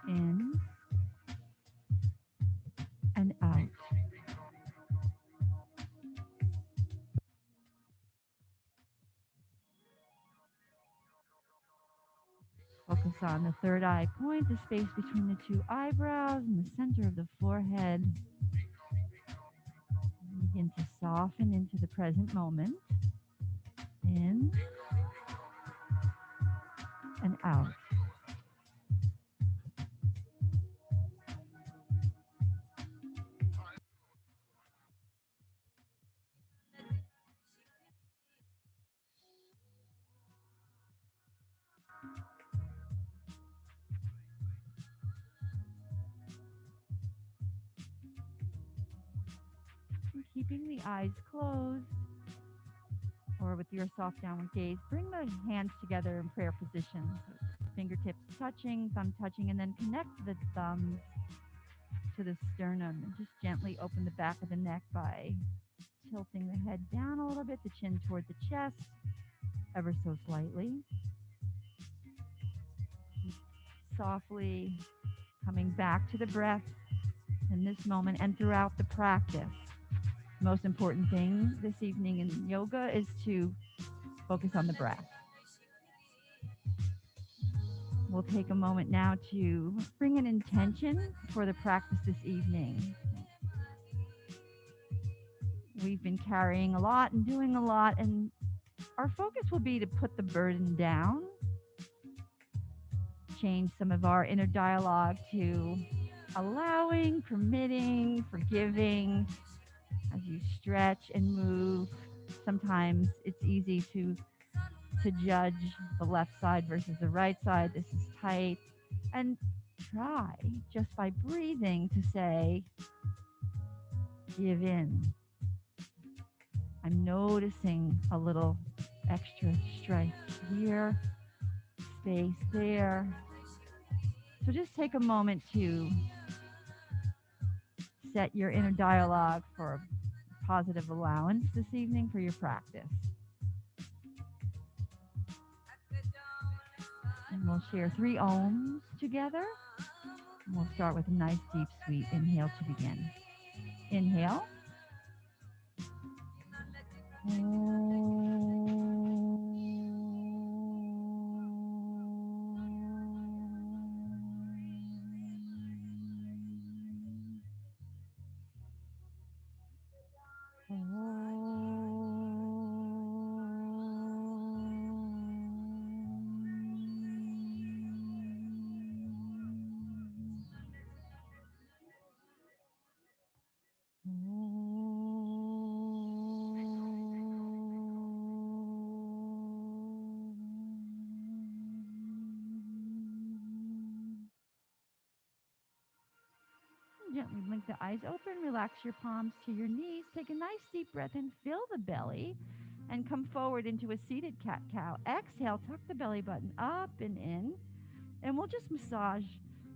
In and out. Focus on the third eye point, the space between the two eyebrows and the center of the forehead. Begin to soften into the present moment. In and out. And keeping the eyes closed or with your soft downward gaze, bring the hands together in prayer position. Fingertips touching, thumb touching, and then connect the thumbs to the sternum and just gently open the back of the neck by tilting the head down a little bit, the chin toward the chest, ever so slightly. Softly coming back to the breath in this moment and throughout the practice. Most important thing this evening in yoga is to focus on the breath. We'll take a moment now to bring an intention for the practice this evening. We've been carrying a lot and doing a lot, and our focus will be to put the burden down, change some of our inner dialogue to allowing, permitting, forgiving as you stretch and move. Sometimes it's easy to judge the left side versus the right side. This is tight. And try just by breathing to say, give in. I'm noticing a little extra strength here, space there. So just take a moment to set your inner dialogue for positive allowance this evening for your practice. And we'll share 3 ohms together. And we'll start with a nice, deep, sweet inhale to begin. Inhale. Gently blink the eyes open, relax your palms to your knees. Take a nice deep breath and fill the belly and come forward into a seated cat cow. Exhale, tuck the belly button up and in, and we'll just massage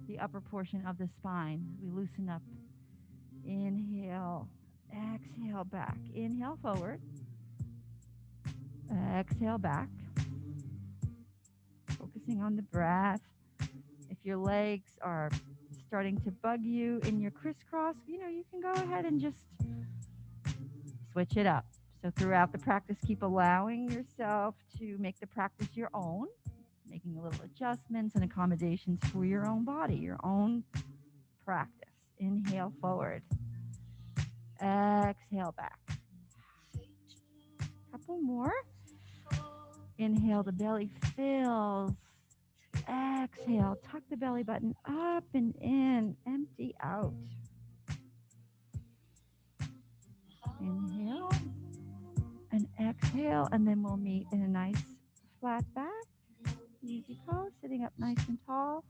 the upper portion of the spine. We loosen up. Inhale, exhale back. Inhale forward, exhale back. Focusing on the breath. If your legs are starting to bug you in your crisscross, you can go ahead and just switch it up. So throughout the practice, keep allowing yourself to make the practice your own, making a little adjustments and accommodations for your own body, your own practice. Inhale forward. Exhale back. Couple more. Inhale, the belly fills. Exhale, tuck the belly button up and in. Empty out. Inhale and exhale, and then we'll meet in a nice flat back. Easy pose, sitting up nice and tall.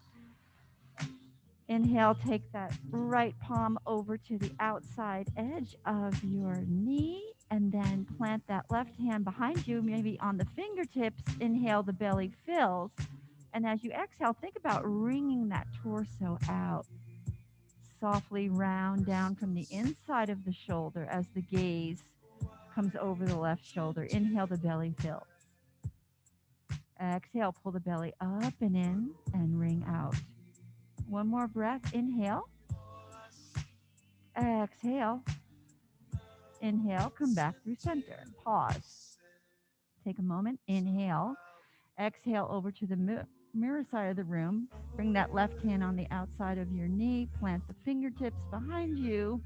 Inhale, take that right palm over to the outside edge of your knee, and then plant that left hand behind you, maybe on the fingertips. Inhale, the belly fills. And as you exhale, think about wringing that torso out. Softly round down from the inside of the shoulder as the gaze comes over the left shoulder. Inhale, the belly fills. Exhale, pull the belly up and in and wring out. One more breath. Inhale. Exhale. Inhale. Come back through center. Pause. Take a moment. Inhale. Exhale over to the mirror side of the room. Bring that left hand on the outside of your knee. Plant the fingertips behind you.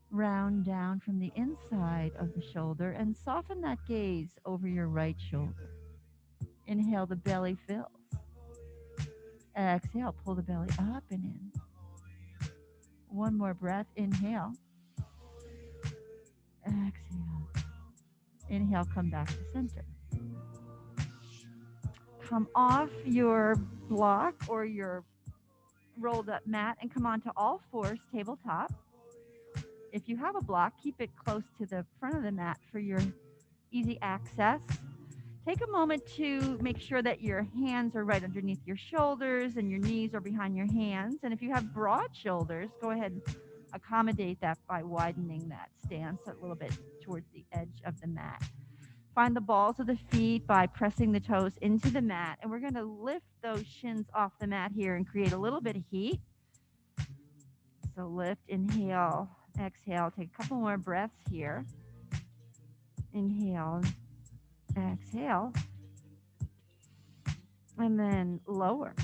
Round down from the inside of the shoulder and soften that gaze over your right shoulder. Inhale, the belly fills. Exhale, pull the belly up and in. One more breath. Inhale. Exhale. Inhale, come back to center. Come off your block or your rolled up mat and come onto all fours, tabletop. If you have a block, keep it close to the front of the mat for your easy access. Take a moment to make sure that your hands are right underneath your shoulders and your knees are behind your hands. And if you have broad shoulders, go ahead and accommodate that by widening that stance a little bit towards the edge of the mat. Find the balls of the feet by pressing the toes into the mat. And we're going to lift those shins off the mat here and create a little bit of heat. So lift, inhale, exhale. Take a couple more breaths here. Inhale, exhale. And then lower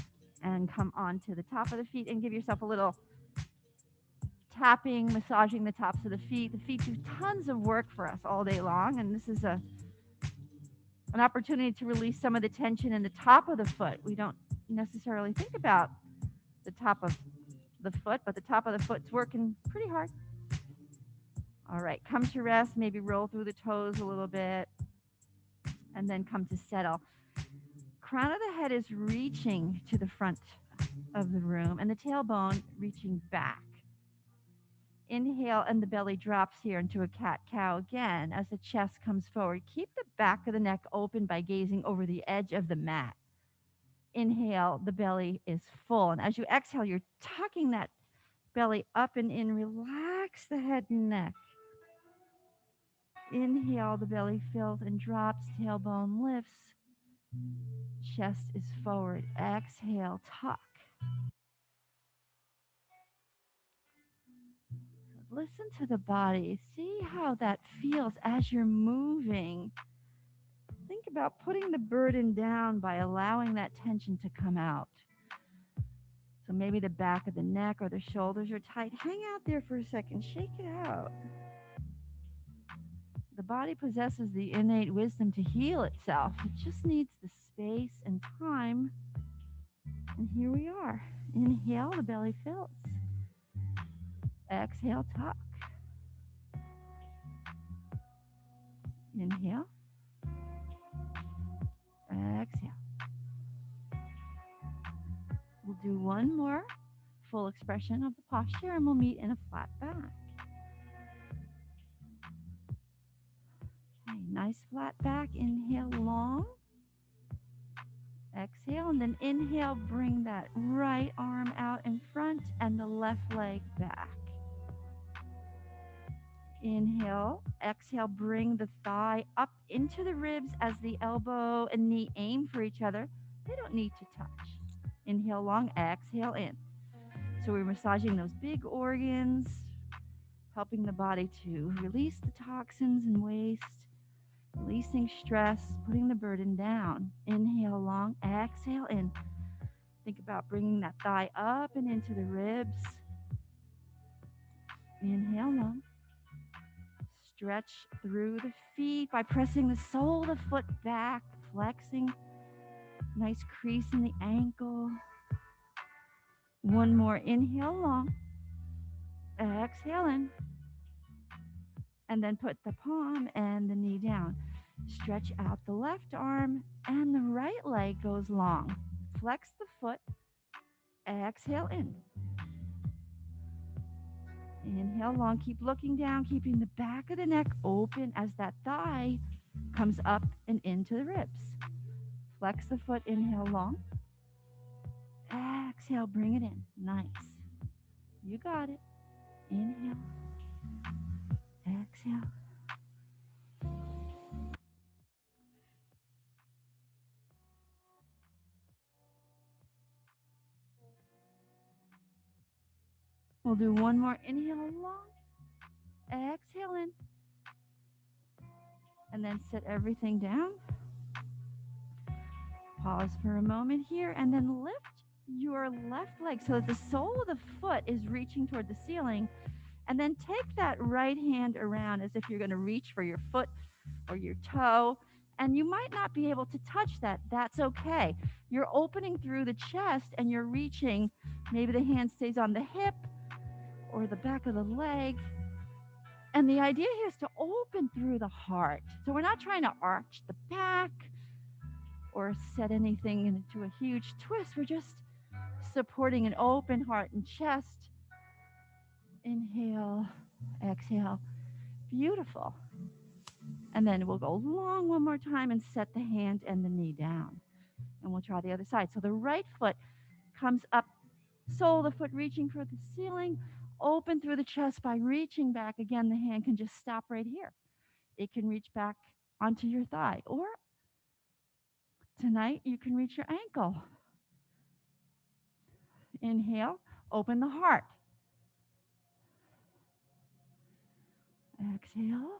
and come onto the top of the feet and give yourself a little tapping, massaging the tops of the feet. The feet do tons of work for us all day long, and this is an opportunity to release some of the tension in the top of the foot. We don't necessarily think about the top of the foot, but the top of the foot's working pretty hard. All right, come to rest, maybe roll through the toes a little bit, and then come to settle. Crown of the head is reaching to the front of the room and the tailbone reaching back. Inhale and the belly drops here into a cat-cow again as the chest comes forward. Keep the back of the neck open by gazing over the edge of the mat. Inhale, the belly is full. And as you exhale, you're tucking that belly up and in. Relax the head and neck. Inhale, the belly fills and drops, tailbone lifts. Chest is forward. Exhale, tuck. Listen to the body. See how that feels as you're moving. Think about putting the burden down by allowing that tension to come out. So maybe the back of the neck or the shoulders are tight. Hang out there for a second. Shake it out. The body possesses the innate wisdom to heal itself. It just needs the space and time. And here we are. Inhale, the belly fills. Exhale, tuck. Inhale. Exhale. We'll do one more full expression of the posture and we'll meet in a flat back. Okay, nice flat back. Inhale long. Exhale, and then inhale, bring that right arm out in front and the left leg back. Inhale, exhale, bring the thigh up into the ribs as the elbow and knee aim for each other. They don't need to touch. Inhale long, exhale in. So we're massaging those big organs, helping the body to release the toxins and waste, releasing stress, putting the burden down. Inhale long, exhale in. Think about bringing that thigh up and into the ribs. Inhale long. Stretch through the feet by pressing the sole of the foot back, flexing. Nice crease in the ankle. One more. Inhale long. Exhale in. And then put the palm and the knee down. Stretch out the left arm and the right leg goes long. Flex the foot. Exhale in. Inhale long. Keep looking down, keeping the back of the neck open as that thigh comes up and into the ribs. Flex the foot. Inhale long. Exhale. Bring it in. Nice. You got it. Inhale. Exhale. We'll do one more. Inhale long, exhale in, and then set everything down. Pause for a moment here, and then lift your left leg so that the sole of the foot is reaching toward the ceiling. And then take that right hand around as if you're going to reach for your foot or your toe. And you might not be able to touch that. That's okay. You're opening through the chest and you're reaching. Maybe the hand stays on the hip or the back of the leg. And the idea here is to open through the heart. So we're not trying to arch the back or set anything into a huge twist. We're just supporting an open heart and chest. Inhale, exhale. Beautiful. And then we'll go long one more time and set the hand and the knee down. And we'll try the other side. So the right foot comes up, sole of the foot reaching for the ceiling, open through the chest by reaching back. Again, the hand can just stop right here. It can reach back onto your thigh. Or tonight, you can reach your ankle. Inhale, open the heart. Exhale.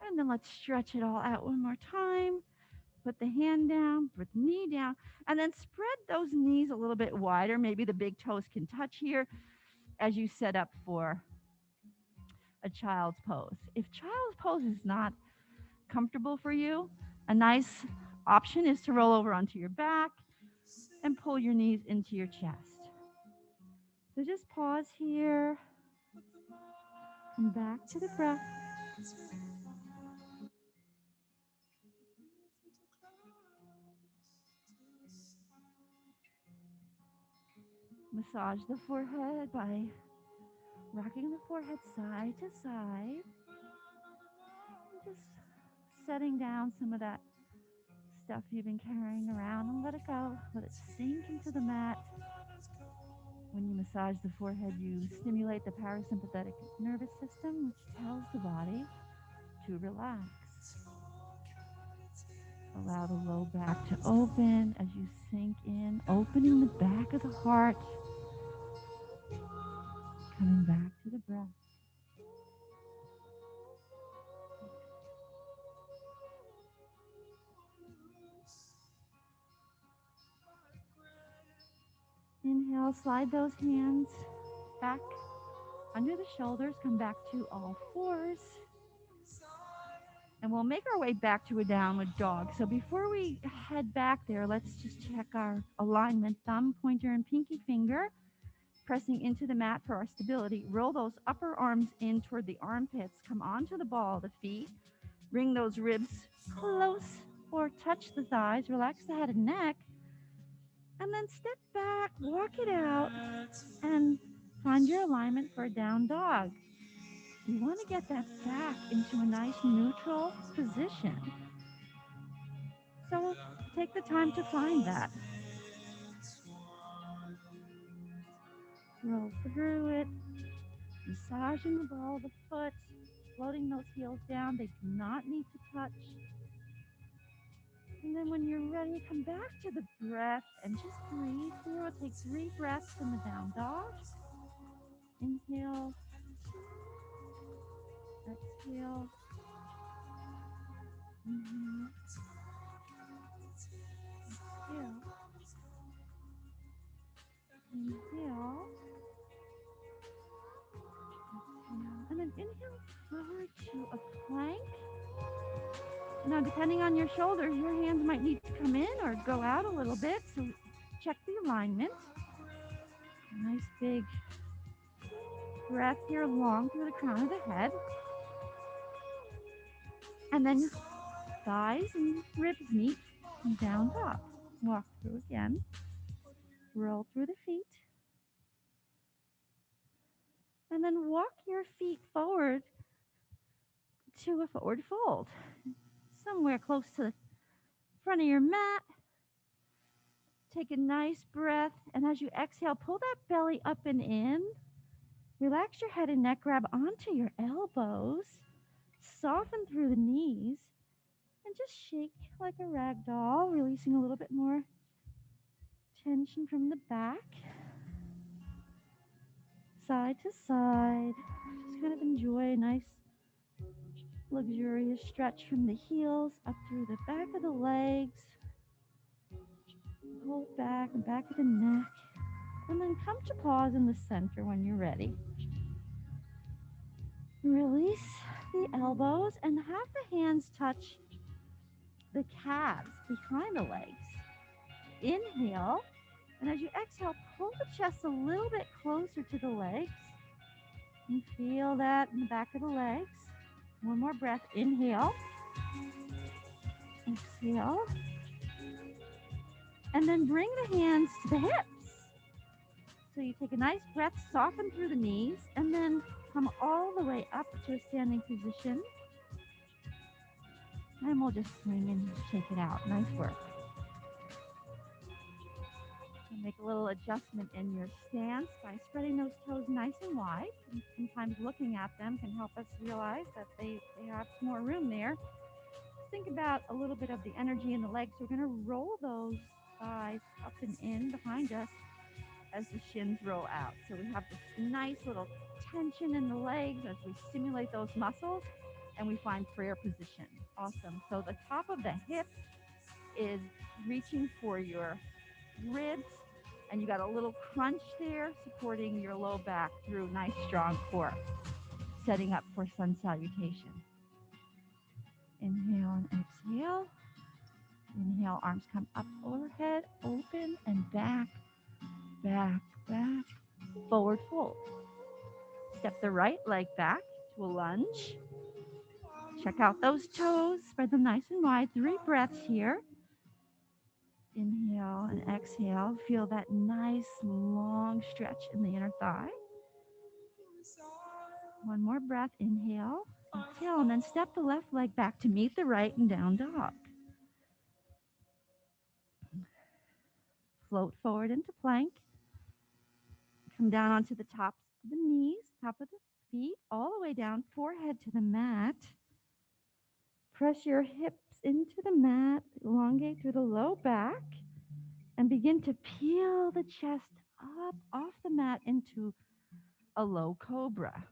And then let's stretch it all out one more time. Put the hand down, put the knee down, and then spread those knees a little bit wider. Maybe the big toes can touch here as you set up for a child's pose. If child's pose is not comfortable for you, a nice option is to roll over onto your back and pull your knees into your chest. So just pause here. Come back to the breath. Massage the forehead by rocking the forehead side to side. Just setting down some of that stuff you've been carrying around and let it go. Let it sink into the mat. When you massage the forehead, you stimulate the parasympathetic nervous system, which tells the body to relax. Allow the low back to open as you sink in, opening the back of the heart, coming back to the breath. Inhale, slide those hands back under the shoulders, come back to all fours. And we'll make our way back to a downward dog. So before we head back there, let's just check our alignment. Thumb, pointer, and pinky finger pressing into the mat for our stability. Roll those upper arms in toward the armpits. Come onto the ball of the feet. Bring those ribs close or touch the thighs. Relax the head and neck. And then step back, walk it out, and find your alignment for a down dog. You want to get that back into a nice neutral position. So take the time to find that. Roll through it, massaging the ball of the foot, floating those heels down. They do not need to touch. And then when you're ready, come back to the breath and just breathe through it. Take 3 breaths in the down dog. Inhale, exhale, inhale, exhale, inhale, exhale, and then inhale forward to a plank. Now, depending on your shoulders, your hands might need to come in or go out a little bit. So check the alignment. Nice big breath here, long through the crown of the head. And then thighs and ribs meet and down dog. Walk through again. Roll through the feet. And then walk your feet forward to a forward fold. Somewhere close to the front of your mat. Take a nice breath. And as you exhale, pull that belly up and in. Relax your head and neck. Grab onto your elbows. Soften through the knees. And just shake like a rag doll, releasing a little bit more tension from the back. side to side. Just kind of enjoy a nice luxurious stretch from the heels up through the back of the legs, whole back and back of the neck, and then come to pause in the center when you're ready. Release the elbows and have the hands touch the calves behind the legs. Inhale, and as you exhale, pull the chest a little bit closer to the legs and feel that in the back of the legs. One more breath. Inhale, exhale, and then bring the hands to the hips. So you take a nice breath, soften through the knees, and then come all the way up to a standing position. And we'll just swing and shake it out. Nice work. And make a little adjustment in your stance by spreading those toes nice and wide. And sometimes looking at them can help us realize that they have some more room there. Think about a little bit of the energy in the legs. We're going to roll those thighs up and in behind us as the shins roll out. So we have this nice little tension in the legs as we stimulate those muscles and we find prayer position. Awesome. So the top of the hip is reaching for your ribs and you got a little crunch there supporting your low back through nice strong core, setting up for sun salutation. Inhale and exhale. Inhale, arms come up overhead, open and back, back, back, forward fold. Step the right leg back to a lunge. Check out those toes, spread them nice and wide. 3 breaths here. Inhale and exhale. Feel that nice long stretch in the inner thigh. One more breath. Inhale, exhale, and then step the left leg back to meet the right and down dog. Float forward into plank. Come down onto the tops of the knees, top of the feet, all the way down, forehead to the mat. Press your hips into the mat, elongate through the low back, and begin to peel the chest up off the mat into a low cobra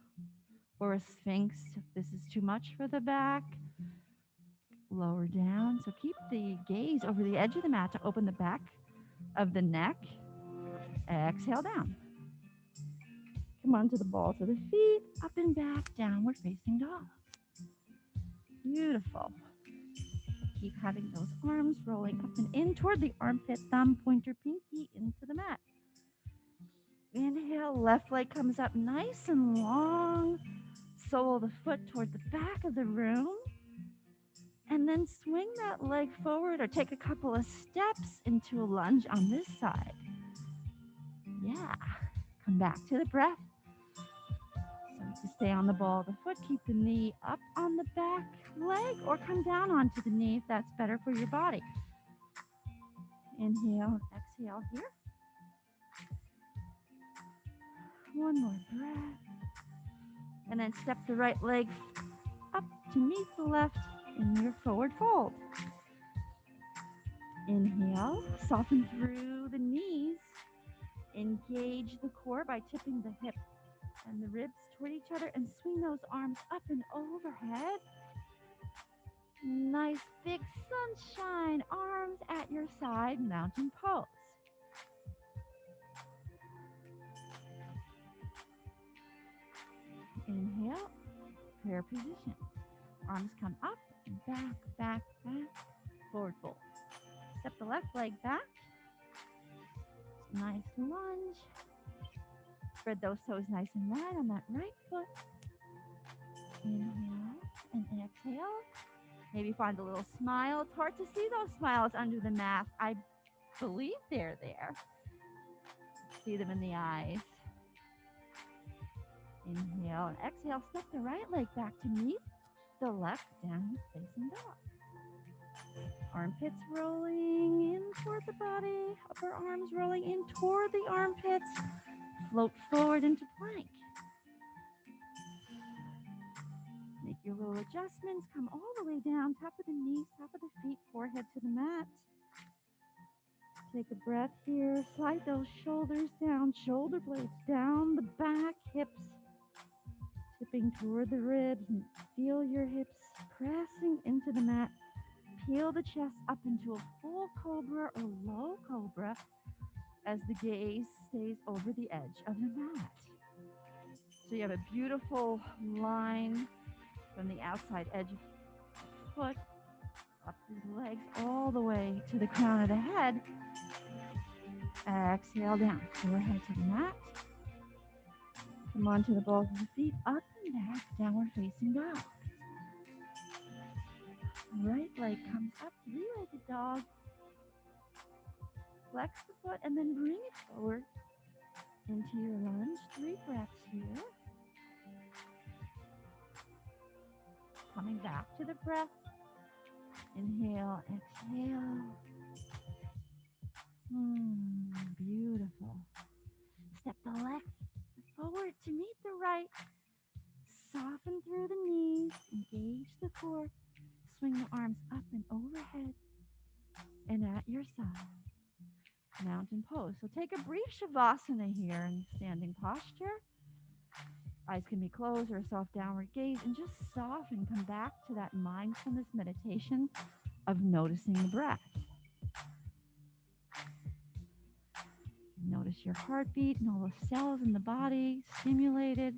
or a sphinx. If this is too much for the back, lower down. So keep the gaze over the edge of the mat to open the back of the neck. Exhale down. Come onto the balls of the feet, up and back, downward facing dog. Beautiful. Keep having those arms rolling up and in toward the armpit, thumb, pointer, pinky into the mat. Inhale, left leg comes up nice and long. Sole of the foot toward the back of the room. And then swing that leg forward or take a couple of steps into a lunge on this side. Yeah. Come back to the breath. So to stay on the ball of the foot, keep the knee up on the back leg or come down onto the knee if that's better for your body. Inhale and exhale here. One more breath. And then step the right leg up to meet the left in your forward fold. Inhale, soften through the knees. Engage the core by tipping the hip and the ribs toward each other and swing those arms up and overhead. Nice big sunshine, arms at your side, mountain pose. Inhale, prayer position. Arms come up, back, back, back, forward fold. Step the left leg back. Nice lunge. Spread those toes nice and wide on that right foot. Inhale and exhale. Maybe find a little smile. It's hard to see those smiles under the mask. I believe they're there. See them in the eyes. Inhale and exhale. Step the right leg back to meet the left, down facing dog. Armpits rolling in toward the body. Upper arms rolling in toward the armpits. Float forward into plank. Make your little adjustments. Come all the way down. Top of the knees, top of the feet, forehead to the mat. Take a breath here. Slide those shoulders down, shoulder blades down the back, hips tipping toward the ribs, and feel your hips pressing into the mat. Peel the chest up into a full cobra or low cobra as the gaze stays over the edge of the mat. So you have a beautiful line from the outside edge of the foot up through the legs all the way to the crown of the head. Exhale down, forehead to the mat. Come on to the balls of the feet, up and back, downward facing dog. Right leg comes up, three-legged dog. Flex the foot and then bring it forward into your lunge. 3 breaths here. Coming back to the breath. Inhale, exhale. Beautiful. Step the left forward to meet the right. Soften through the knees. Engage the core. Swing the arms up and overhead and at your side. Mountain pose. So take a brief shavasana here in standing posture. Eyes can be closed or a soft downward gaze, and just soften. Come back to that mindfulness meditation of noticing the breath. Notice your heartbeat and all the cells in the body stimulated.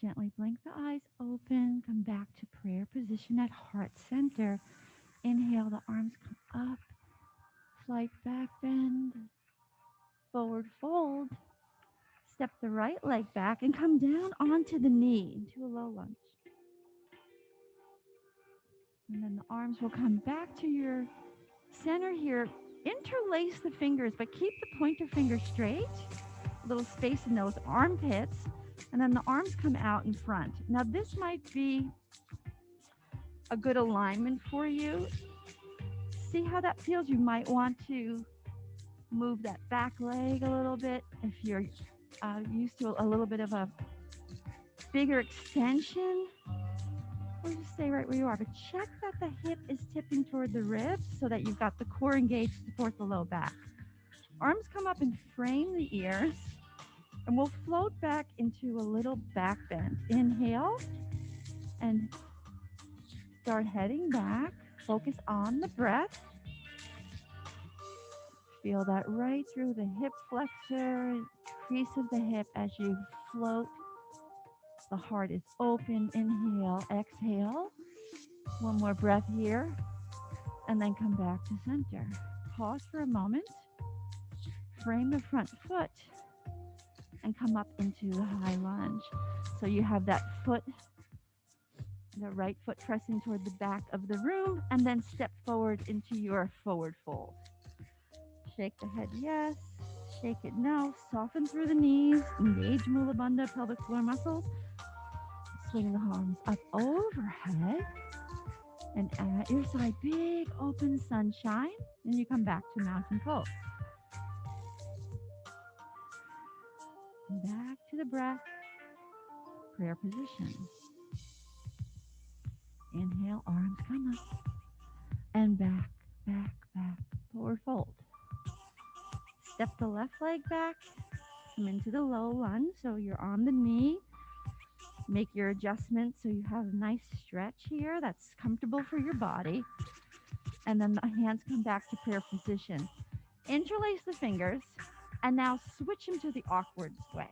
Gently blink the eyes open. Come back to prayer position at heart center. Inhale, the arms come up. Slight back bend. Forward fold. Step the right leg back and come down onto the knee into a low lunge. And then the arms will come back to your center here. Interlace the fingers, but keep the pointer finger straight. A little space in those armpits. And then the arms come out in front. Now this might be a good alignment for you. See how that feels. You might want to move that back leg a little bit if you're used to a little bit of a bigger extension. Or just stay right where you are. But check that the hip is tipping toward the ribs so that you've got the core engaged to support the low back. Arms come up and frame the ears. And we'll float back into a little back bend. Inhale and start heading back. Focus on the breath. Feel that right through the hip flexor, crease of the hip as you float. The heart is open. Inhale, exhale. One more breath here. And then come back to center. Pause for a moment. Frame the front foot. And come up into the high lunge. So you have that foot, the right foot pressing toward the back of the room, and then step forward into your forward fold. Shake the head yes, shake it no, soften through the knees, engage Mula Bandha pelvic floor muscles, swing the arms up overhead, and at your side, big open sunshine, and you come back to mountain pose. Back to the breath, prayer position. Inhale, arms come up, and back, back, back, forward fold. Step the left leg back, come into the low lunge, so you're on the knee. Make your adjustments so you have a nice stretch here that's comfortable for your body. And then the hands come back to prayer position. Interlace the fingers, and now switch them to the awkward way.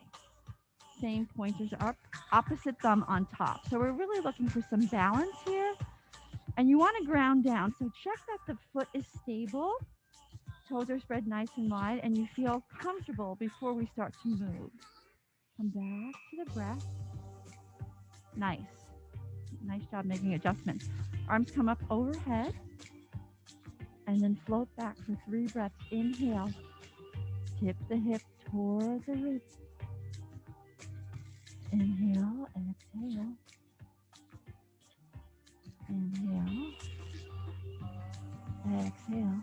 Same pointers up, opposite thumb on top. So we're really looking for some balance here. And you want to ground down. So check that the foot is stable. Toes are spread nice and wide. And you feel comfortable before we start to move. Come back to the breath. Nice. Nice job making adjustments. Arms come up overhead. And then float back for 3 breaths. Inhale. Tip the hip toward the ribs. Inhale, exhale. Inhale, exhale.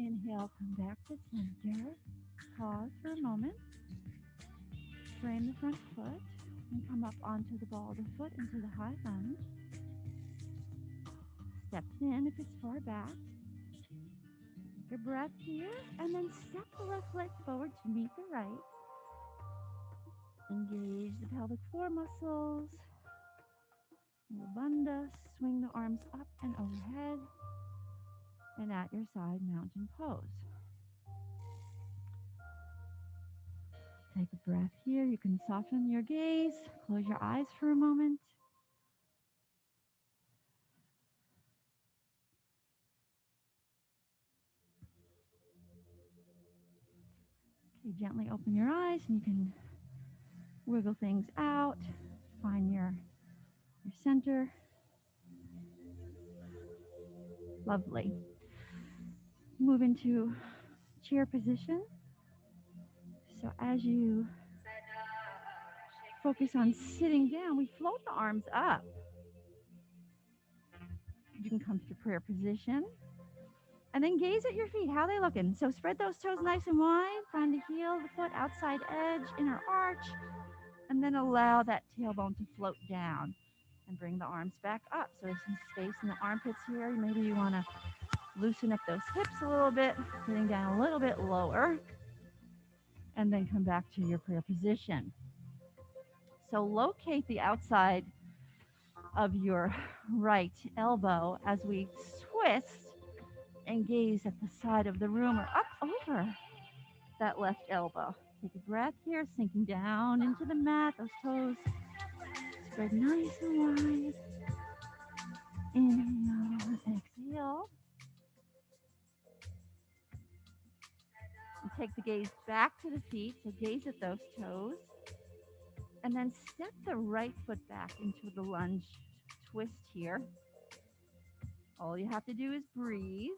Inhale, come back to center. Pause for a moment. Frame the front foot and come up onto the ball of the foot into the high lunge. Steps in if it's far back. Take a breath here and then step the left leg forward to meet the right. Engage the pelvic floor muscles. Bandha, swing the arms up and overhead. And at your side, mountain pose. Take a breath here. You can soften your gaze. Close your eyes for a moment. Okay, gently open your eyes and you can wiggle things out. Find your center. Lovely. Move into chair position. So as you focus on sitting down, we float the arms up. You can come to prayer position. And then gaze at your feet. How are they looking? So spread those toes nice and wide. Find the heel of the foot, outside edge, inner arch. And then allow that tailbone to float down. And bring the arms back up. So there's some space in the armpits here. Maybe you want to loosen up those hips a little bit. Sitting down a little bit lower. And then come back to your prayer position. So locate the outside of your right elbow as we twist and gaze at the side of the room or up over that left elbow. Take a breath here, sinking down into the mat. Those toes spread nice and wide. Inhale, exhale. And take the gaze back to the feet. So gaze at those toes. And then step the right foot back into the lunge twist here. All you have to do is breathe.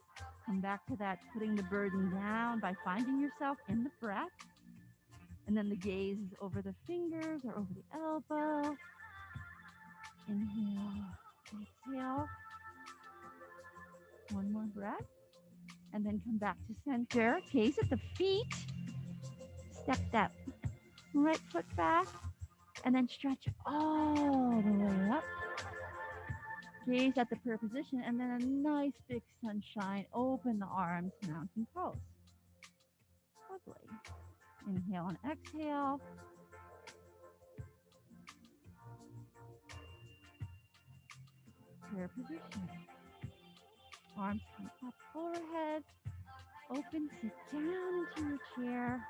Come back to that, putting the burden down by finding yourself in the breath. And then the gaze is over the fingers or over the elbow. Inhale, exhale. One more breath. And then come back to center. Gaze at the feet. Step that right foot back. And then stretch all the way up. Gaze at the prayer position. And then a nice big sunshine. Open the arms, mountain pose. Lovely. Inhale and exhale. Prayer position. Arms come up overhead. Open, sit down into your chair.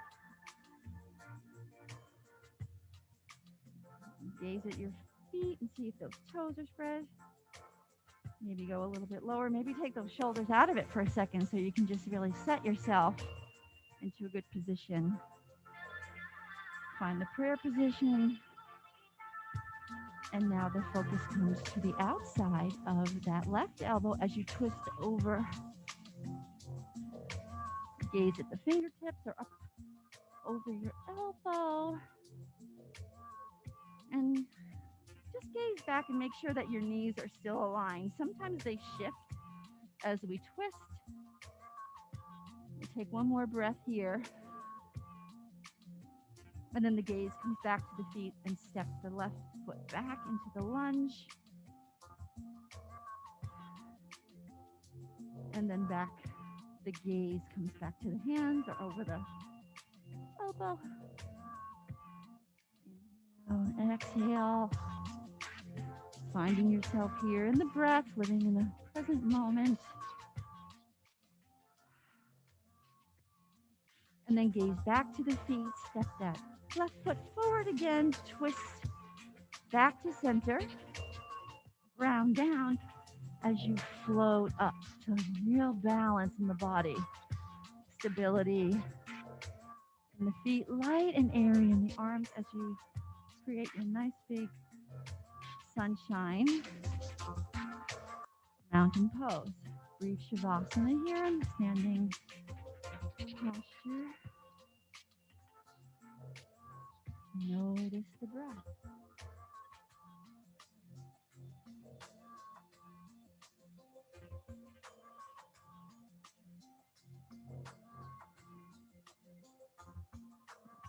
Gaze at your feet and see if those toes are spread. Maybe go a little bit lower. Maybe take those shoulders out of it for a second so you can just really set yourself into a good position. Find the prayer position. And now the focus comes to the outside of that left elbow as you twist over. Gaze at the fingertips or up over your elbow. And just gaze back and make sure that your knees are still aligned. Sometimes they shift as we twist. We'll take one more breath here. And then the gaze comes back to the feet and step the left foot back into the lunge. And then back, the gaze comes back to the hands or over the elbow. Inhale and exhale. Finding yourself here in the breath, living in the present moment. And then gaze back to the feet, step that left foot forward again, twist back to center, ground down as you float up. So real balance in the body, stability in the feet, light and airy in the arms as you create your nice big sunshine mountain pose. Brief Shavasana here in the standing posture. Notice the breath.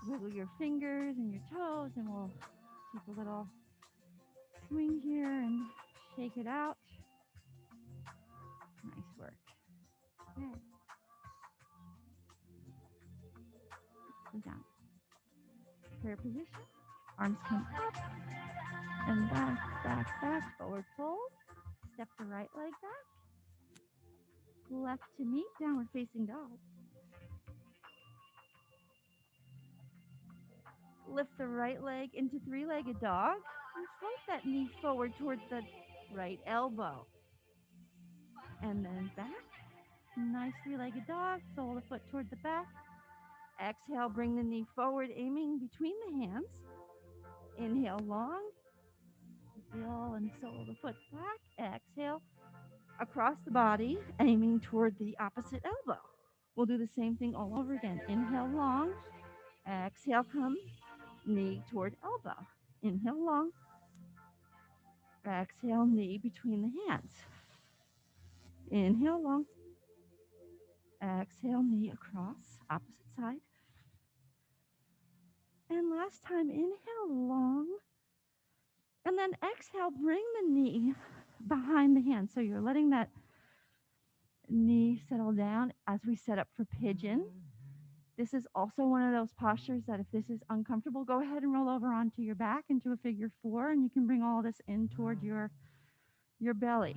Wiggle your fingers and your toes, and we'll take a little swing here and shake it out. Nice work. Okay, go down. Prayer position. Arms come up and back, back, back. Forward fold. Step the right leg back. Left to meet. Downward facing dog. Lift the right leg into three-legged dog and float that knee forward towards the right elbow. And then back. Nice three-legged dog. Sole the foot toward the back. Exhale, bring the knee forward, aiming between the hands. Inhale long. Heel and sole the foot back. Exhale, across the body, aiming toward the opposite elbow. We'll do the same thing all over again. Inhale long. Exhale, come knee toward elbow. Inhale long. Exhale, knee between the hands. Inhale long. Exhale, knee across, opposite side. And last time, inhale long. And then exhale, bring the knee behind the hand. So you're letting that knee settle down as we set up for pigeon. This is also one of those postures that if this is uncomfortable, go ahead and roll over onto your back into a figure four, and you can bring all this in toward your belly.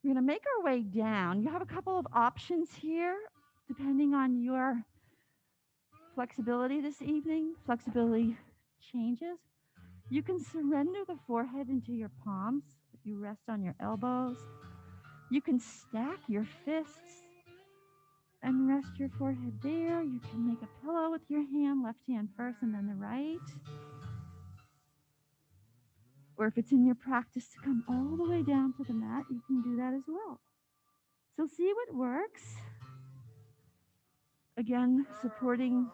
We're going to make our way down. You have a couple of options here, depending on your flexibility this evening. Flexibility changes. You can surrender the forehead into your palms. You rest on your elbows. You can stack your fists and rest your forehead there. You can make a pillow with your hand, left hand first and then the right. Or if it's in your practice to come all the way down to the mat, you can do that as well. So see what works. Again, supporting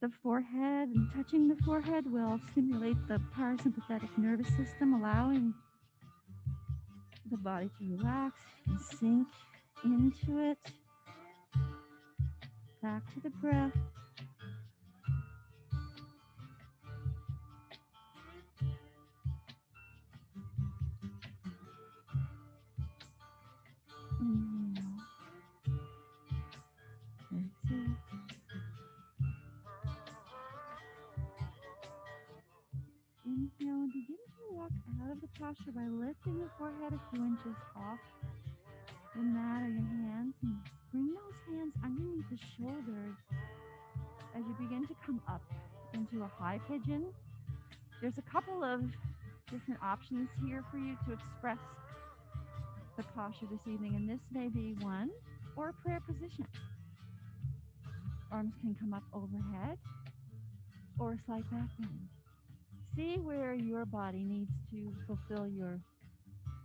the forehead and touching the forehead will stimulate the parasympathetic nervous system, allowing the body to relax and sink into it. Back to the breath. Inhale. Exhale. Inhale and begin to walk out of the posture by lifting the forehead a few inches off the mat or your hands, and bring those hands underneath the shoulders as you begin to come up into a high pigeon. There's a couple of different options here for you to express the posture this evening, and this may be one, or a prayer position. Arms can come up overhead or a slight back bend. See where your body needs to fulfill your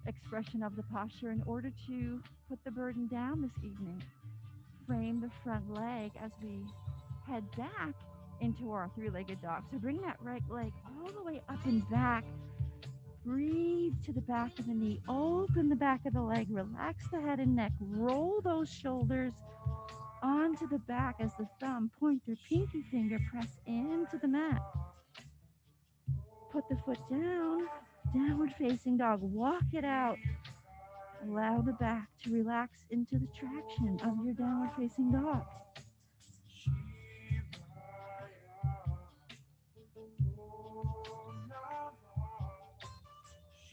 expression of the posture in order to put the burden down this evening. Frame the front leg as we head back into our three-legged dog. So bring that right leg all the way up and back. Breathe to the back of the knee. Open the back of the leg. Relax the head and neck. Roll those shoulders onto the back as the thumb, pointer, pinky finger press into the mat. Put the foot down. Downward facing dog. Walk it out. Allow the back to relax into the traction of your downward facing dog.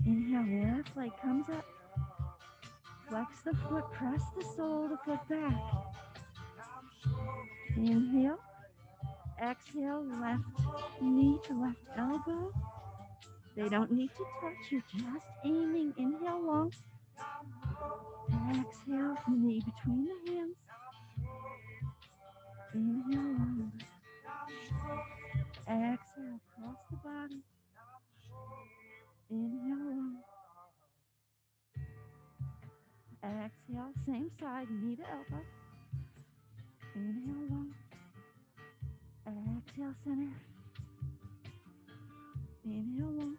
Inhale, left leg comes up. Flex the foot, press the sole of the foot back. Inhale. Exhale, left knee to left elbow. They don't need to touch, you're just aiming. Inhale long. Exhale, knee between the hands. Inhale long. Exhale, across the body. Inhale long. Exhale, same side, knee to elbow. Inhale long. Exhale, center. Inhale long.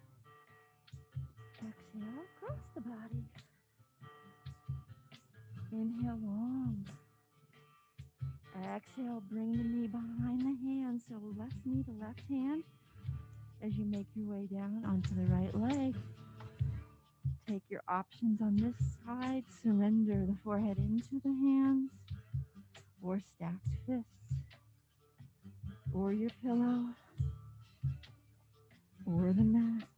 Exhale, across the body. Inhale long. Exhale, bring the knee behind the hand. So left knee to left hand as you make your way down onto the right leg. Take your options on this side. Surrender the forehead into the hands or stacked fists or your pillow or the mat.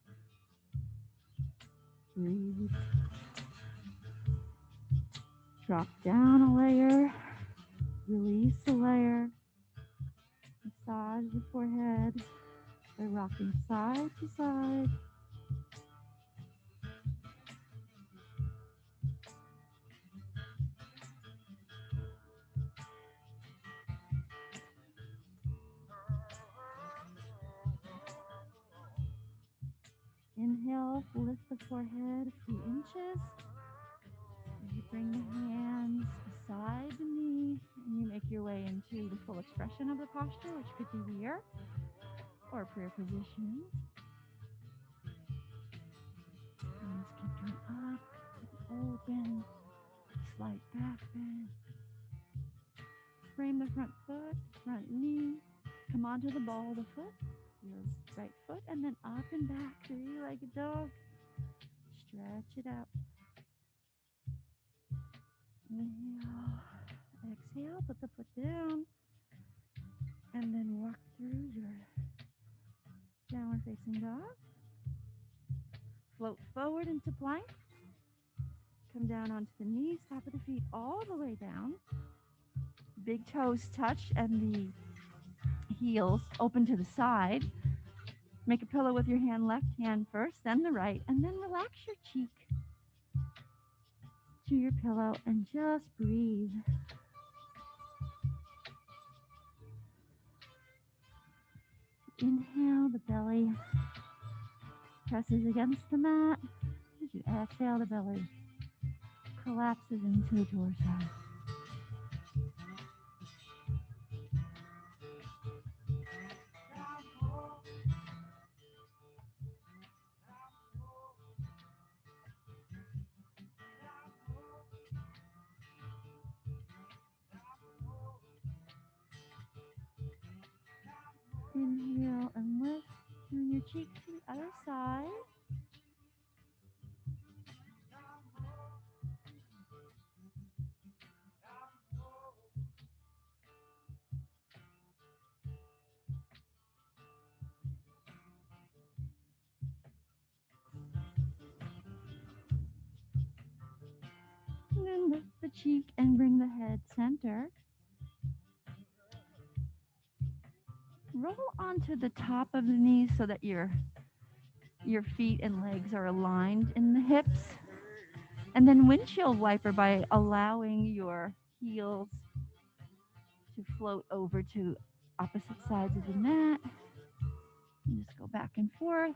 Breathe. Drop down a layer. Release a layer. Massage the forehead by rocking side to side. Inhale, lift the forehead a few inches. As you bring the hands beside the knee, and you make your way into the full expression of the posture, which could be here or prayer position. Hands keep going up, open, slight back bend. Frame the front foot, front knee. Come onto the ball of the foot, your right foot, and then up and back, three-legged dog. Stretch it out. Inhale, exhale, put the foot down, and then walk through your downward facing dog. Float forward into plank. Come down onto the knees, top of the feet all the way down. Big toes touch and the heels open to the side. Make a pillow with your left hand first, then the right, and then relax your cheek to your pillow and just breathe. Inhale, the belly presses against the mat. As you exhale, the belly collapses into the torso. Inhale and lift. Turn your cheek to the other side. And then lift the cheek and bring the head center. Roll onto the top of the knees so that your feet and legs are aligned in the hips. And then windshield wiper by allowing your heels to float over to opposite sides of the mat. And just go back and forth.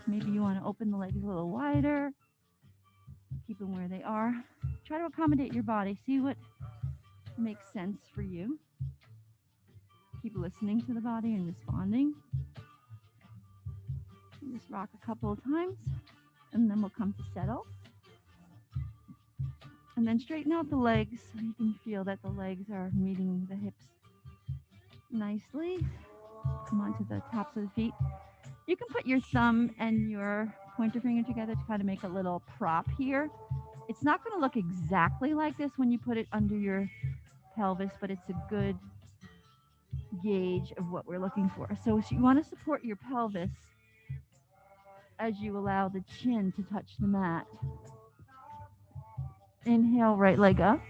Maybe you want to open the legs a little wider. Keep them where they are. Try to accommodate your body. See what makes sense for you. Keep listening to the body and responding. Just rock a couple of times, and then we'll come to settle. And then straighten out the legs so you can feel that the legs are meeting the hips nicely. Come onto the tops of the feet. You can put your thumb and your pointer finger together to kind of make a little prop here. It's not going to look exactly like this when you put it under your pelvis, but it's a good gauge of what we're looking for. So you want to support your pelvis as you allow the chin to touch the mat. Inhale, right leg up.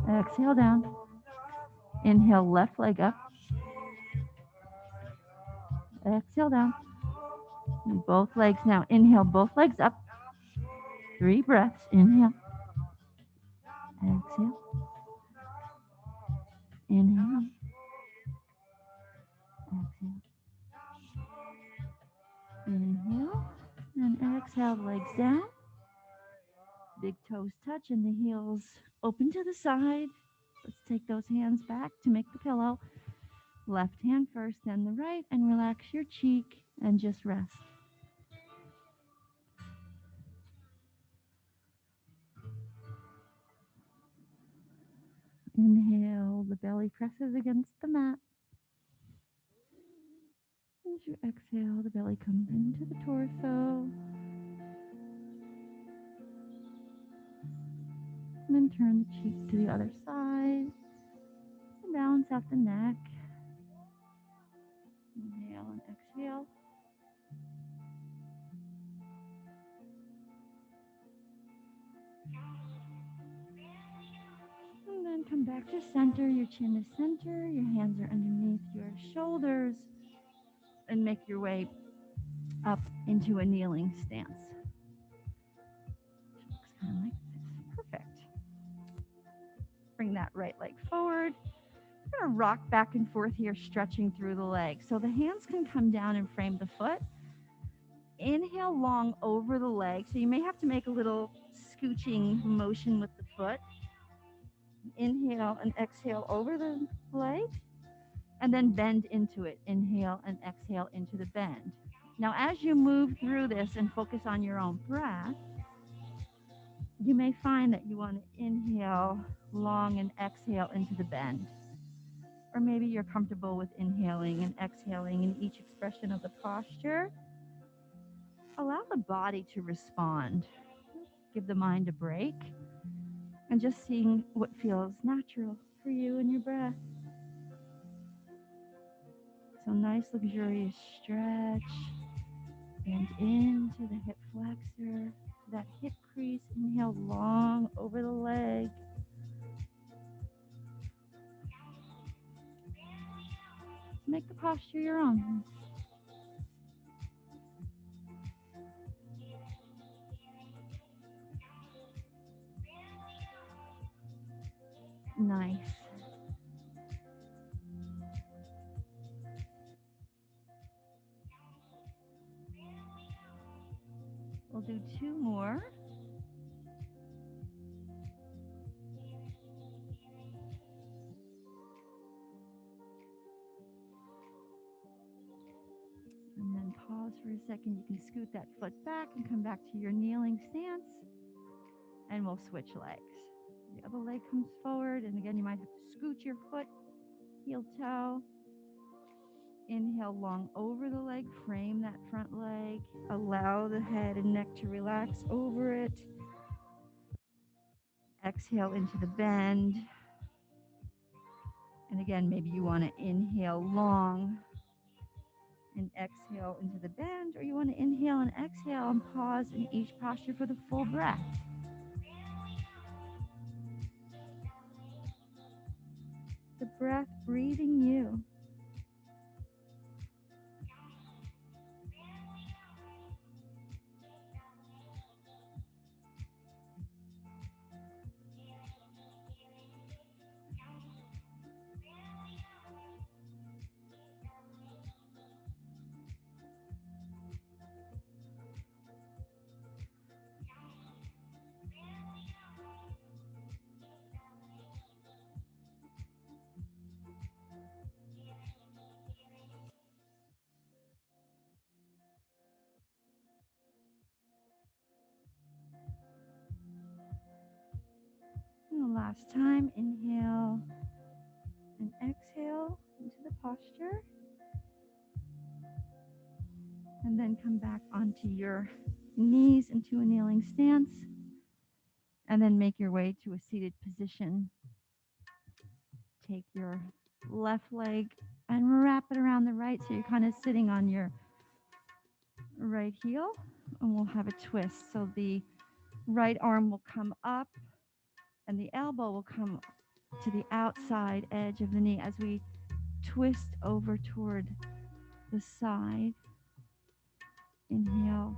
Exhale down. Inhale, left leg up. Exhale down. And both legs now. Inhale, both legs up. 3 breaths. Inhale. Exhale. Inhale. Exhale. Inhale. And exhale, legs down. Big toes touch and the heels open to the side. Let's take those hands back to make the pillow. Left hand first, then the right, and relax your cheek and just rest. Inhale, the belly presses against the mat. As you exhale, the belly comes into the torso. And then turn the cheeks to the other side. And balance out the neck. Inhale and exhale. And then come back to center. Your chin is center. Your hands are underneath your shoulders. And make your way up into a kneeling stance. Looks kind of like this. Perfect. Bring that right leg forward. We're going to rock back and forth here, stretching through the legs. So the hands can come down and frame the foot. Inhale long over the leg. So you may have to make a little scooching motion with the foot. Inhale and exhale over the leg. And then bend into it. Inhale and exhale into the bend. Now, as you move through this and focus on your own breath, you may find that you want to inhale long and exhale into the bend. Or maybe you're comfortable with inhaling and exhaling in each expression of the posture. Allow the body to respond. Give the mind a break. And just seeing what feels natural for you and your breath. So nice, luxurious stretch. Bend into the hip flexor, that hip crease. Inhale long over the leg. Make the posture your own. Nice. We'll do two more. And then pause for a second. You can scoot that foot back and come back to your kneeling stance. And we'll switch legs. The other leg comes forward. And again, you might have to scoot your foot, heel toe. Inhale long over the leg. Frame that front leg. Allow the head and neck to relax over it. Exhale into the bend. And again, maybe you want to inhale long and exhale into the bend, or you want to inhale and exhale and pause in each posture for the full breath. The breath breathing you. And the last time, inhale and exhale into the posture. And then come back onto your knees into a kneeling stance. And then make your way to a seated position. Take your left leg and wrap it around the right so you're kind of sitting on your right heel. And we'll have a twist. So the right arm will come up and the elbow will come to the outside edge of the knee as we twist over toward the side. Inhale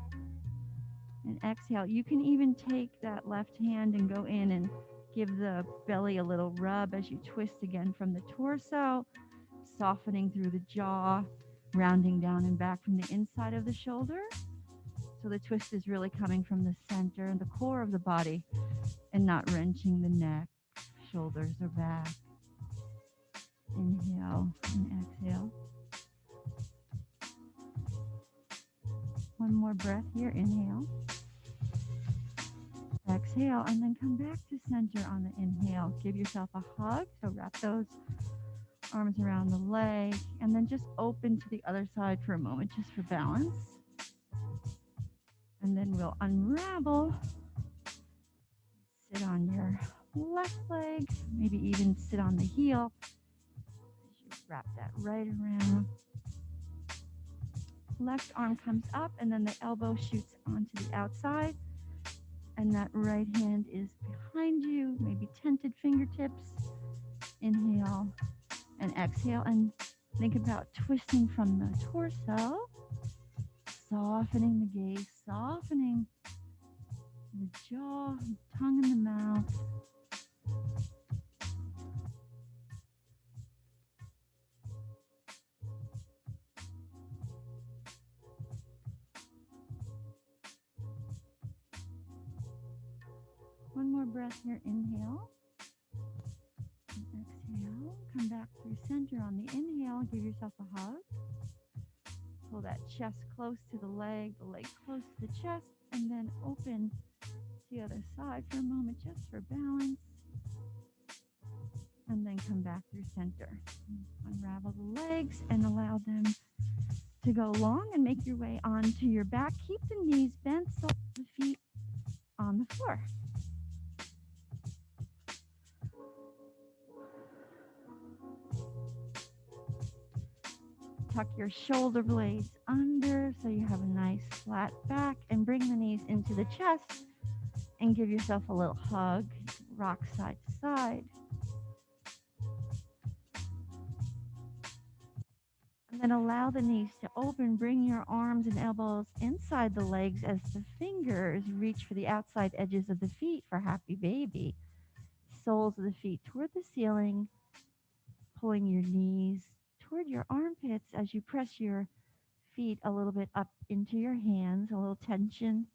and exhale. You can even take that left hand and go in and give the belly a little rub as you twist again from the torso, softening through the jaw, rounding down and back from the inside of the shoulder. So the twist is really coming from the center and the core of the body and not wrenching the neck, shoulders, or back. Inhale and exhale. One more breath here. Inhale. Exhale, and then come back to center on the inhale. Give yourself a hug. So wrap those arms around the leg, and then just open to the other side for a moment, just for balance. And then we'll unravel. Sit on your left leg, maybe even sit on the heel. You wrap that right around. Left arm comes up, and then the elbow shoots onto the outside. And that right hand is behind you, maybe tented fingertips. Inhale and exhale, and think about twisting from the torso, softening the gaze, softening the jaw, tongue in the mouth. One more breath here. Inhale and exhale. Come back through center on the inhale. Give yourself a hug. Pull that chest close to the leg close to the chest, and then open to the other side for a moment just for balance. And then come back through center. Unravel the legs and allow them to go long, and make your way onto your back. Keep the knees bent, so the feet on the floor. Tuck your shoulder blades under so you have a nice flat back, and bring the knees into the chest and give yourself a little hug. Rock side to side. And then allow the knees to open. Bring your arms and elbows inside the legs as the fingers reach for the outside edges of the feet for happy baby. Soles of the feet toward the ceiling, pulling your knees toward your armpits as you press your feet a little bit up into your hands, a little tension.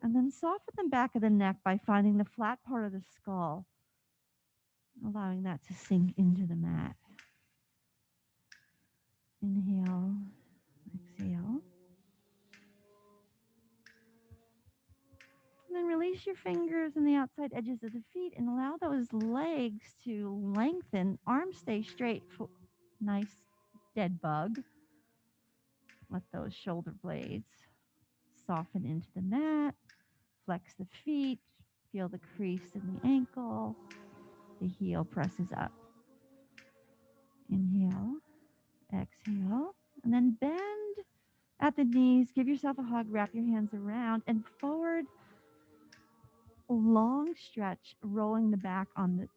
And then soften the back of the neck by finding the flat part of the skull, allowing that to sink into the mat. Inhale, exhale. And then release your fingers and the outside edges of the feet and allow those legs to lengthen. Arms stay straight. Nice dead bug. Let those shoulder blades soften into the mat. Flex the feet. Feel the crease in the ankle. The heel presses up. Inhale, exhale, and then bend at the knees. Give yourself a hug. Wrap your hands around and forward. Long stretch, rolling the back on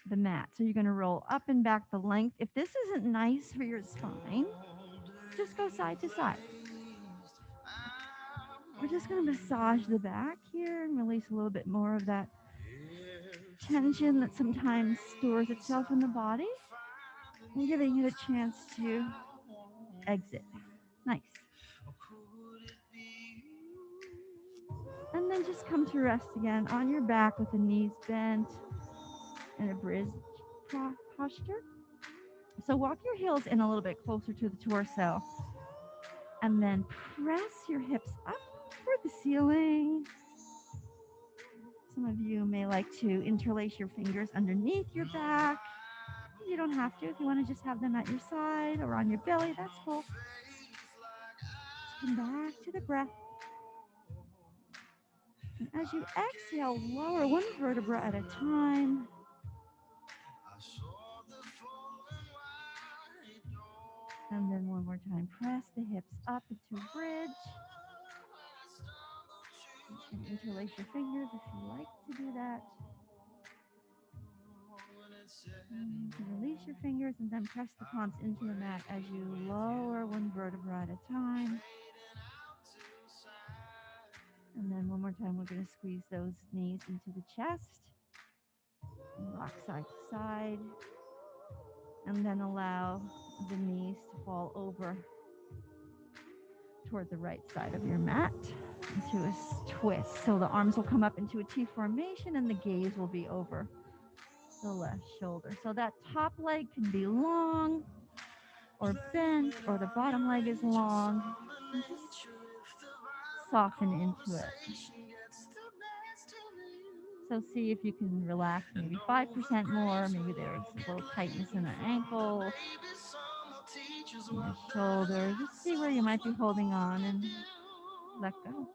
the mat. So you're going to roll up and back the length. If this isn't nice for your spine, just go side to side. We're just going to massage the back here and release a little bit more of that tension that sometimes stores itself in the body, and giving it a chance to exit. Nice. And then just come to rest again on your back with the knees bent in a bridge posture. So walk your heels in a little bit closer to the torso, and then press your hips up toward the ceiling. Some of you may like to interlace your fingers underneath your back. You don't have to. If you want to just have them at your side or on your belly, that's cool. Come back to the breath. And as you exhale, lower one vertebra at a time. And then one more time, press the hips up into a bridge. You can interlace your fingers if you like to do that. And release your fingers and then press the palms into the mat as you lower one vertebra at a time. And then one more time, we're going to squeeze those knees into the chest. And rock side to side. And then allow the knees to fall over toward the right side of your mat into a twist. So the arms will come up into a T formation and the gaze will be over the left shoulder. So that top leg can be long or bent, or the bottom leg is long. And just soften into it. So see if you can relax maybe 5% more. Maybe there's a little tightness in the ankle, in the shoulder. Just see where you might be holding on and let go.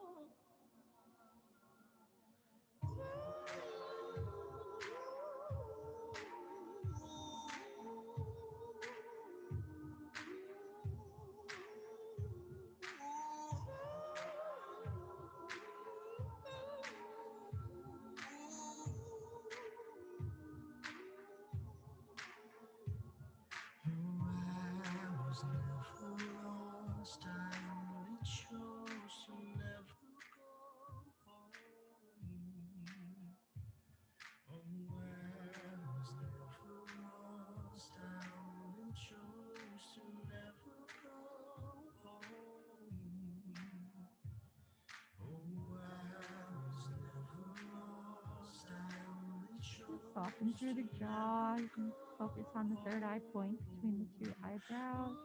Soften through the jaw. You can focus on the third eye point between the two eyebrows.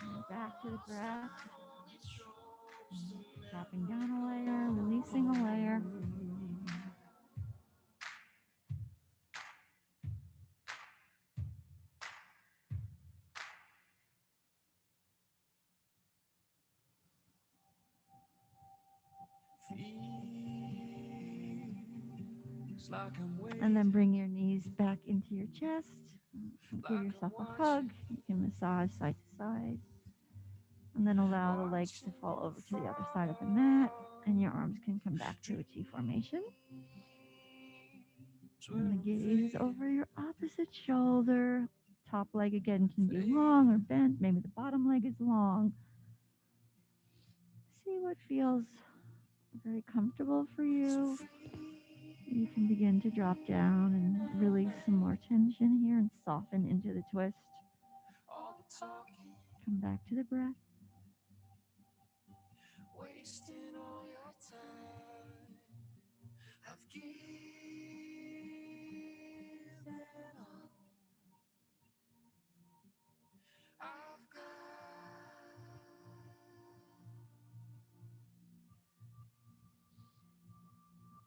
And back to the breath. Dropping down a layer, releasing a layer. And then bring your knees back into your chest. Give yourself a hug. You can massage side to side. And then allow the legs to fall over to the other side of the mat. And your arms can come back to a T formation. And the gaze over your opposite shoulder. Top leg again can be long or bent. Maybe the bottom leg is long. See what feels very comfortable for you. You can begin to drop down and release some more tension here and soften into the twist. Come back to the breath.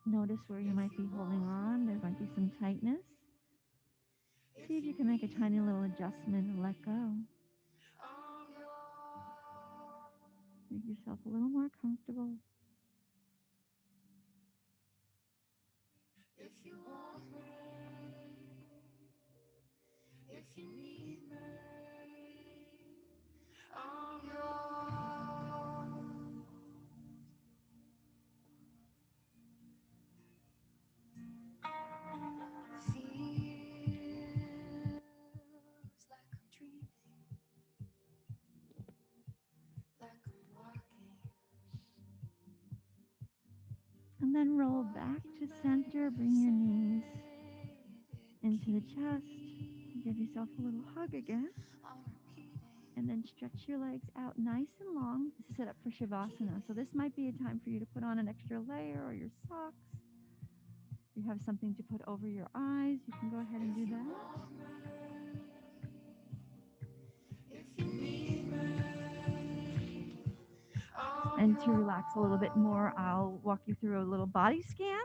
Notice where you might be holding on. There might be some tightness. See if you can make a tiny little adjustment and let go. Make yourself a little more comfortable. And then roll back to center. Bring your knees into the chest. Give yourself a little hug again. And then stretch your legs out nice and long to set up for Shavasana. So this might be a time for you to put on an extra layer or your socks. If you have something to put over your eyes, you can go ahead and do that. And to relax a little bit more, I'll walk you through a little body scan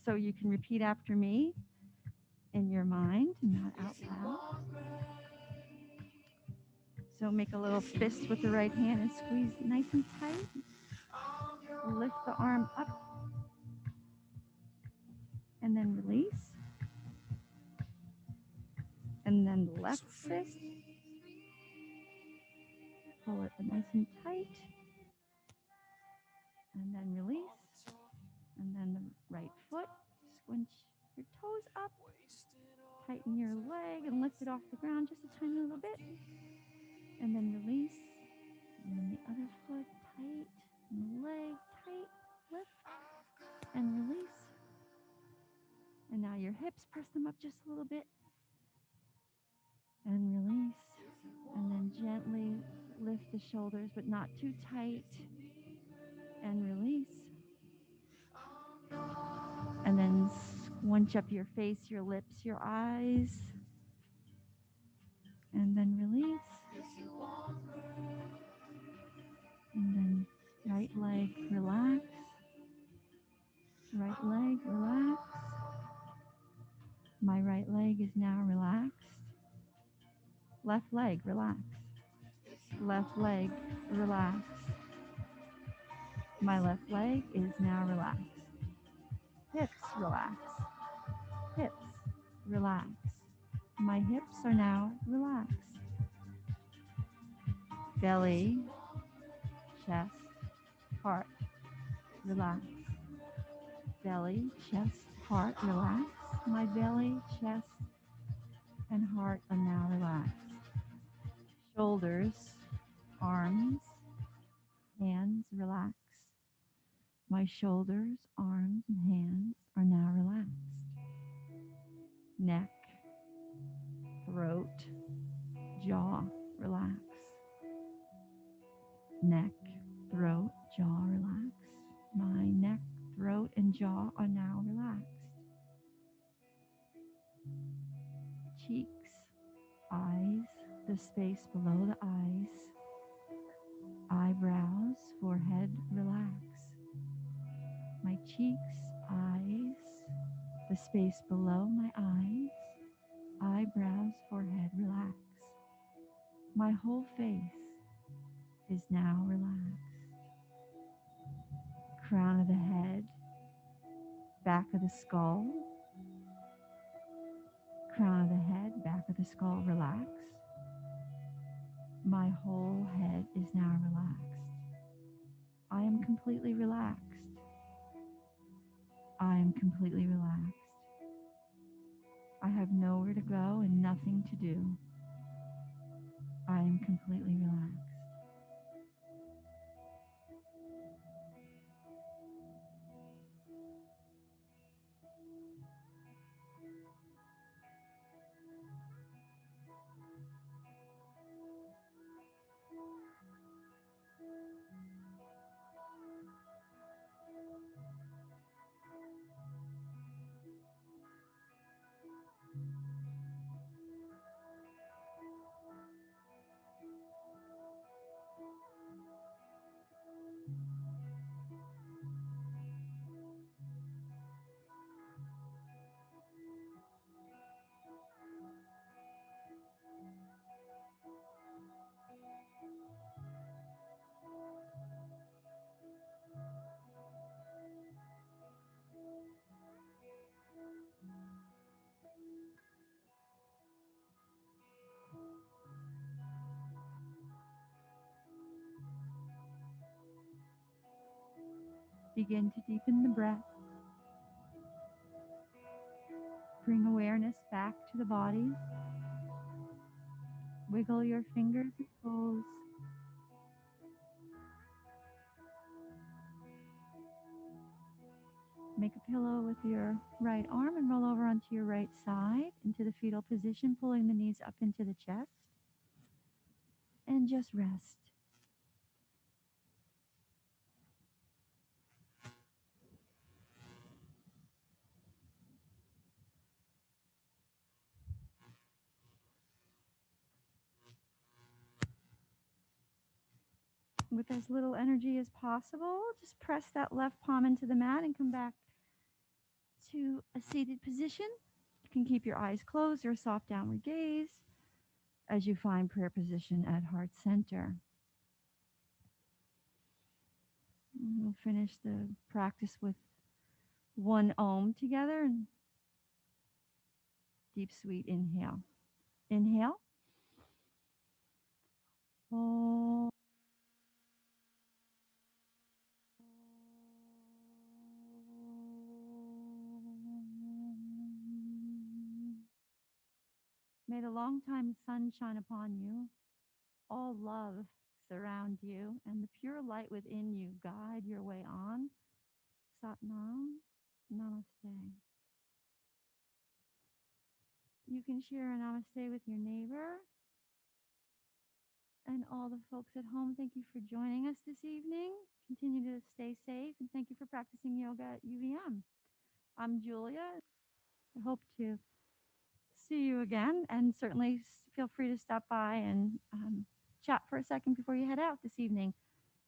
so you can repeat after me in your mind, not out loud. So make a little fist with the right hand and squeeze nice and tight. Lift the arm up and then release. And then the left fist. Pull it nice and tight. And then release. And then the right foot. Squinch your toes up. Tighten your leg and lift it off the ground just a tiny little bit. And then release. And then the other foot tight. And the leg tight. Lift. And release. And now your hips, press them up just a little bit. And release. And then gently lift the shoulders, but not too tight. And release. And then squinch up your face, your lips, your eyes. And then release. And then right leg, relax. Right leg, relax. My right leg is now relaxed. Left leg, relax. Left leg, relax. My left leg is now relaxed. Hips, relax. Hips, relax. My hips are now relaxed. Belly, chest, heart, relax. Belly, chest, heart, relax. My belly, chest, and heart are now relaxed. Shoulders, arms, hands, relax. My shoulders, arms, and hands are now relaxed. Neck, throat, jaw, relax. Neck, throat, jaw, relax. My neck, throat, and jaw are now relaxed. Cheeks, eyes, the space below the eyes, eyebrows, forehead, relax. My cheeks, eyes, the space below my eyes, eyebrows, forehead, relax. My whole face is now relaxed. Crown of the head, back of the skull, crown of the head, back of the skull, relax. My whole head is now relaxed. I am completely relaxed. I am completely relaxed. I have nowhere to go and nothing to do. I am completely relaxed. Begin to deepen the breath. Bring awareness back to the body. Wiggle your fingers and toes. Make a pillow with your right arm and roll over onto your right side into the fetal position, pulling the knees up into the chest. And just rest. With as little energy as possible, just press that left palm into the mat and come back to a seated position. You can keep your eyes closed or a soft downward gaze as you find prayer position at heart center. We'll finish the practice with one Om together and deep sweet inhale. Inhale. Om. May the long time sun shine upon you, all love surround you, and the pure light within you guide your way on. Satnam. Namaste. You can share a namaste with your neighbor and all the folks at home. Thank you for joining us this evening. Continue to stay safe and thank you for practicing yoga at UVM. I'm Julia. I hope to see you again and certainly feel free to stop by and chat for a second before you head out this evening.